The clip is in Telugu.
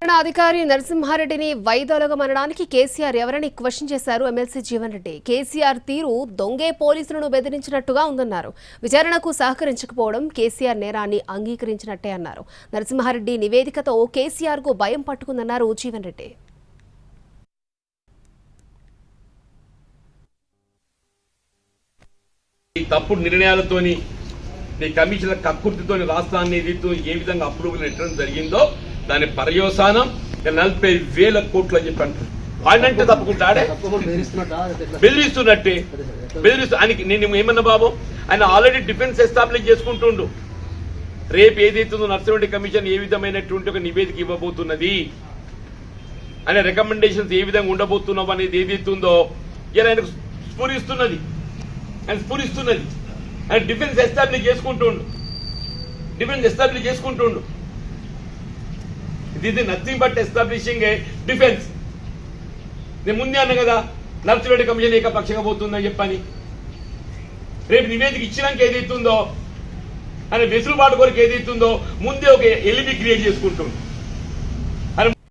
విచారణ అధికారి నరసింహారెడ్డిని వైదొలగమనడానికి కేసీఆర్ ఎవరని క్వశ్చన్ చేశారు ఎమ్మెల్సీ జీవన్ రెడ్డి. కేసీఆర్ తీరు దొంగే పోలీసులను బెదిరించినట్టుగా ఉందన్నారు. విచారణకు సహకరించకపోవడం కేసీఆర్ నేరాన్ని అంగీకరించినట్టే అన్నారు. నరసింహారెడ్డి నివేదికతో కేసీఆర్ కు భయం పట్టుకుందన్నారు జీవన్ రెడ్డి. తప్పుడు నిర్ణయాలతోని కమిషన్ల కక్కుర్తితోని రాష్ట్రాన్ని ఏ విధంగా అప్రూవల్ పెట్టడం జరిగిందో దాని పర్యవసానం 40,000 కోట్లు అని చెప్పి అంటారు. వాళ్ళంటే తప్పుకుంటాడే బెదిరిస్తున్నట్టే ఆయనకి నేను ఏమన్నా బాబు, ఆయన ఆల్రెడీ డిఫెన్స్ ఎస్టాబ్లిష్ చేసుకుంటుండు. రేపు ఏదైతుందో నర్సింహరెడ్డి కమిషన్ ఏ విధమైనటువంటి ఒక నివేదిక ఇవ్వబోతున్నది అనే రికమెండేషన్స్ ఏ విధంగా ఉండబోతున్నాం అనేది ఏదైతుందో ఇలా ఆయనకు స్ఫురిస్తున్నది. ఆయన డిఫెన్స్ ఎస్టాబ్లిష్ చేసుకుంటుండు. ఇది nothing but establishing a defence. నేను ముందే అన్నా కదా నర్సింహరెడ్డి కమిషన్ ఏకపక్షంగా పోతుందని చెప్పని. రేపు నివేదిక ఇచ్చినాక ఏదైతుందో ఆయన వెసులుబాటు కొరకు ఏదైతుందో ముందే ఒక ఎలిబి క్రియేట్ చేసుకుంటుండు.